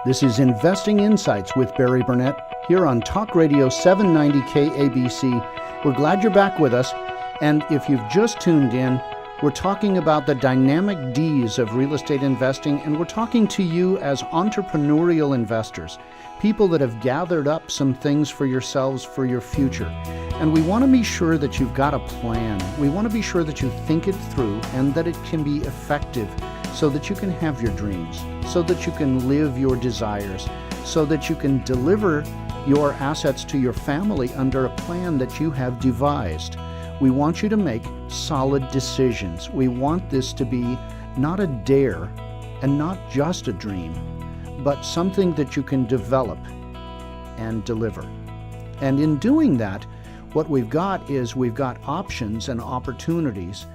This is Investing Insights with Barry Burnett here on Talk Radio 790 KABC. We're glad you're back with us. And if you've just tuned in, we're talking about the dynamic D's of real estate investing, and we're talking to you as entrepreneurial investors, people that have gathered up some things for yourselves for your future. And we want to be sure that you've got a plan. We want to be sure that you think it through and that it can be effective so that you can have your dreams, so that you can live your desires, so that you can deliver your assets to your family under a plan that you have devised. We want you to make solid decisions. We want this to be not a dare and not just a dream, but something that you can develop and deliver. And in doing that, what we've got options and opportunities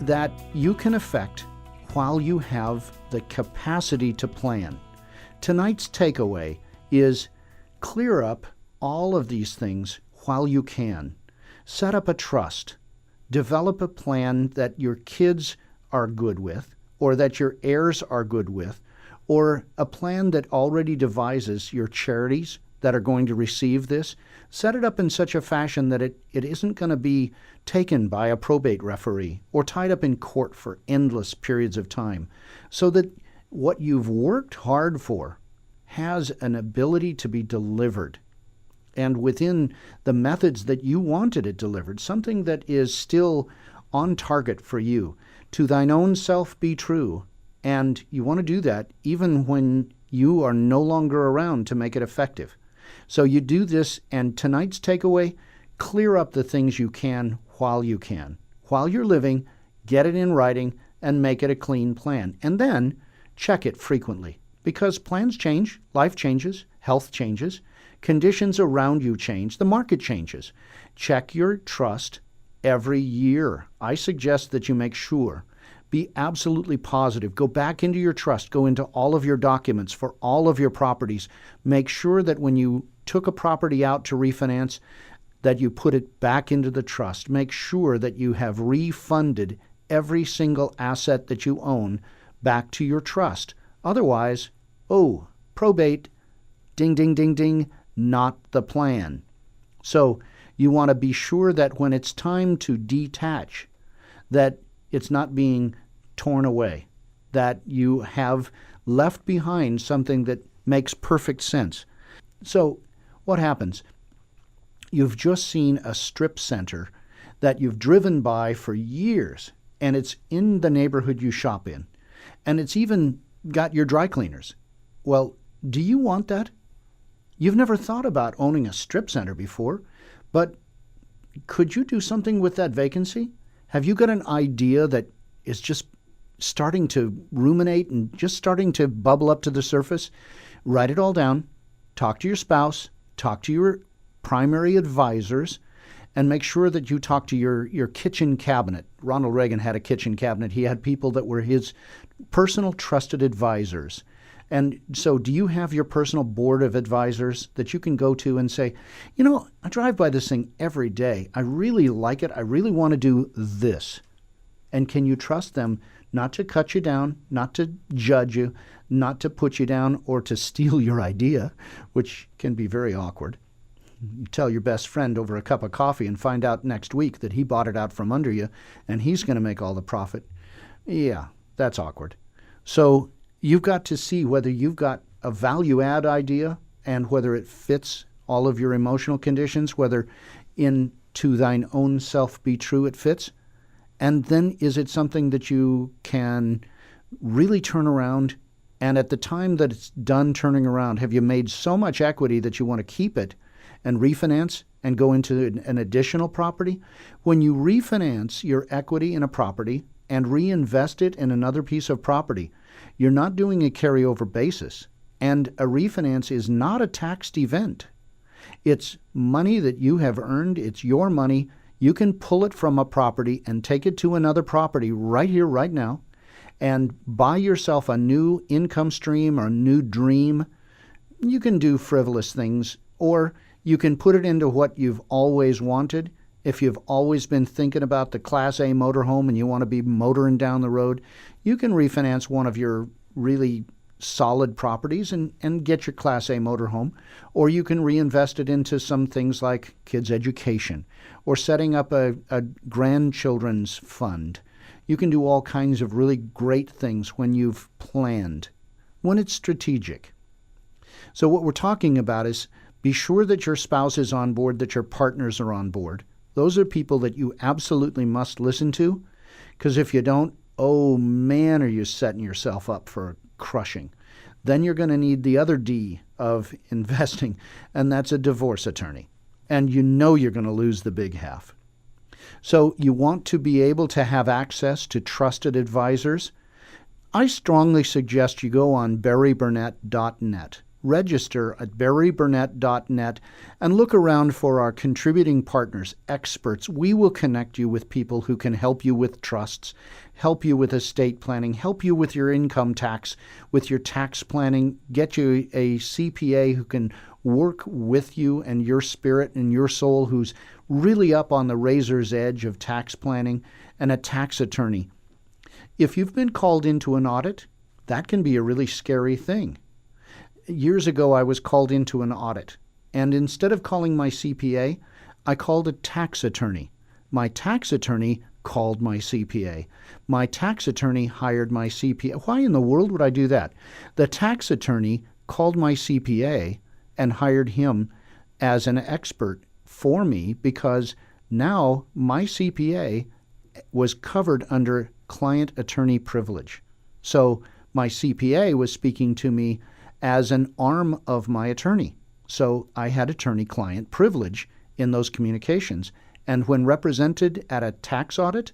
that you can affect while you have the capacity to plan. Tonight's takeaway is clear up all of these things while you can. Set up a trust. Develop a plan that your kids are good with, or that your heirs are good with, or a plan that already devises your charities that are going to receive this. Set it up in such a fashion that it isn't going to be taken by a probate referee or tied up in court for endless periods of time, so that what you've worked hard for has an ability to be delivered, and within the methods that you wanted it delivered, something that is still on target for you. To thine own self be true. And you want to do that even when you are no longer around to make it effective. So you do this, and tonight's takeaway, clear up the things you can while you can. While you're living, get it in writing and make it a clean plan. And then check it frequently, because plans change, life changes, health changes, conditions around you change, the market changes. Check your trust every year. I suggest that you make sure. Be absolutely positive. Go back into your trust. Go into all of your documents for all of your properties. Make sure that when you took a property out to refinance, that you put it back into the trust. Make sure that you have refunded every single asset that you own back to your trust. Otherwise, probate, ding, ding, ding, ding, not the plan. So you want to be sure that when it's time to detach, that it's not being torn away, that you have left behind something that makes perfect sense. So what happens? You've just seen a strip center that you've driven by for years, and it's in the neighborhood you shop in, and it's even got your dry cleaners. Well, do you want that? You've never thought about owning a strip center before, but could you do something with that vacancy? Have you got an idea that is just starting to ruminate and just starting to bubble up to the surface? Write it all down. Talk to your spouse. Talk to your primary advisors, and make sure that you talk to your kitchen cabinet. Ronald Reagan had a kitchen cabinet. He had people that were his personal trusted advisors. And so do you have your personal board of advisors that you can go to and say, I drive by this thing every day. I really like it. I really want to do this. And can you trust them not to cut you down, not to judge you, not to put you down, or to steal your idea, which can be very awkward? You tell your best friend over a cup of coffee and find out next week that he bought it out from under you and he's going to make all the profit. Yeah, that's awkward. So you've got to see whether you've got a value-add idea and whether it fits all of your emotional conditions, whether in to thine own self be true it fits. And then is it something that you can really turn around? And at the time that it's done turning around, have you made so much equity that you want to keep it and refinance and go into an additional property? When you refinance your equity in a property and reinvest it in another piece of property, you're not doing a carryover basis. And a refinance is not a taxed event. It's money that you have earned. It's your money. You can pull it from a property and take it to another property right here, right now, and buy yourself a new income stream or a new dream. You can do frivolous things, or you can put it into what you've always wanted. If you've always been thinking about the Class A motorhome and you want to be motoring down the road, you can refinance one of your really solid properties and get your Class A motorhome, or you can reinvest it into some things like kids' education or setting up a grandchildren's fund. You can do all kinds of really great things when you've planned, when it's strategic. So what we're talking about is be sure that your spouse is on board, that your partners are on board. Those are people that you absolutely must listen to, because if you don't, oh man, are you setting yourself up for crushing. Then you're going to need the other D of investing, and that's a divorce attorney. And you know you're going to lose the big half. So you want to be able to have access to trusted advisors. I strongly suggest you go on barryburnett.net. Register at barryburnett.net and look around for our contributing partners, experts. We will connect you with people who can help you with trusts, help you with estate planning, help you with your income tax, with your tax planning, get you a CPA who can work with you and your spirit and your soul, who's really up on the razor's edge of tax planning, and a tax attorney. If you've been called into an audit, that can be a really scary thing. Years ago, I was called into an audit, and instead of calling my CPA, I called a tax attorney. My tax attorney called my CPA. My tax attorney hired my CPA. Why in the world would I do that? The tax attorney called my CPA and hired him as an expert for me, because now my CPA was covered under client attorney privilege. So my CPA was speaking to me as an arm of my attorney. So I had attorney-client privilege in those communications. And when represented at a tax audit,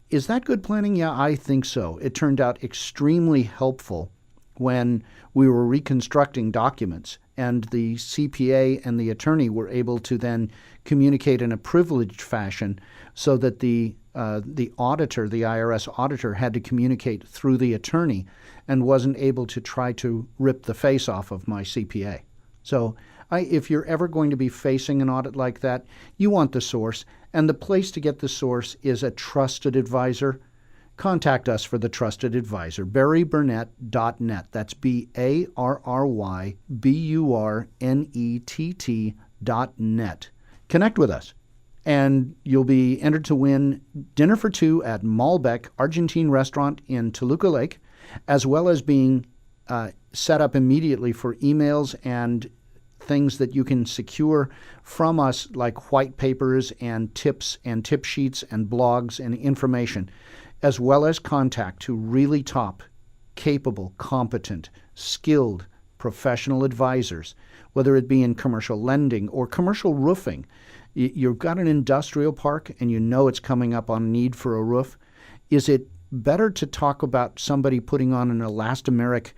is that good planning? Yeah, I think so. It turned out extremely helpful when we were reconstructing documents, and the CPA and the attorney were able to then communicate in a privileged fashion, so that the auditor, the IRS auditor, had to communicate through the attorney and wasn't able to try to rip the face off of my CPA. So if you're ever going to be facing an audit like that, you want the source, and the place to get the source is a trusted advisor. Contact us for the trusted advisor, barryburnett.net. That's barryburnett.net. Connect with us, and you'll be entered to win dinner for two at Malbec Argentine Restaurant in Toluca Lake, as well as being set up immediately for emails and things that you can secure from us, like white papers and tips and tip sheets and blogs and information, as well as contact to really top, capable, competent, skilled, professional advisors, whether it be in commercial lending or commercial roofing. You've got an industrial park and you know it's coming up on need for a roof. Is it better to talk about somebody putting on an elastomeric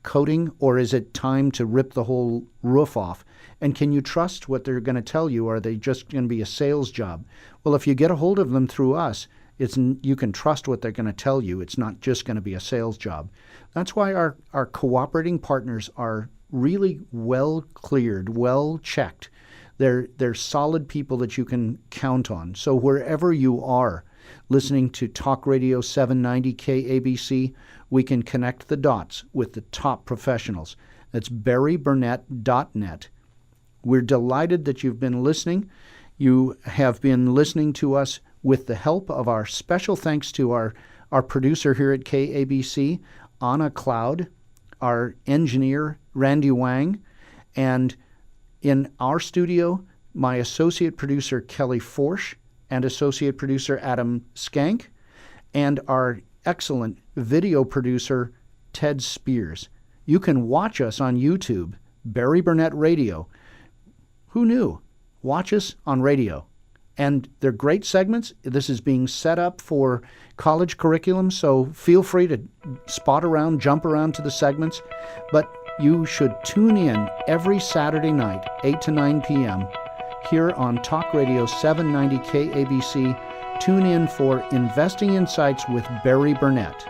coating, or is it time to rip the whole roof off? And can you trust what they're going to tell you? Are they just going to be a sales job? Well, if you get a hold of them through us, you can trust what they're going to tell you. It's not just going to be a sales job. That's why our cooperating partners are really well cleared, well checked. They're solid people that you can count on. So wherever you are listening to Talk Radio 790 KABC, we can connect the dots with the top professionals. That's barryburnett.net. We're delighted that you've been listening. You have been listening to us with the help of our special thanks to our producer here at KABC, Anna Cloud, our engineer, Randy Wang, and in our studio, my associate producer, Kelly Forsch, and associate producer, Adam Skank, and our excellent video producer, Ted Spears. You can watch us on YouTube, Barry Burnett Radio. Who knew? Watch us on radio. And they're great segments. This is being set up for college curriculum, so feel free to spot around, jump around to the segments. But you should tune in every Saturday night, 8 to 9 p.m., here on Talk Radio 790 KABC. Tune in for Investing Insights with Barry Burnett.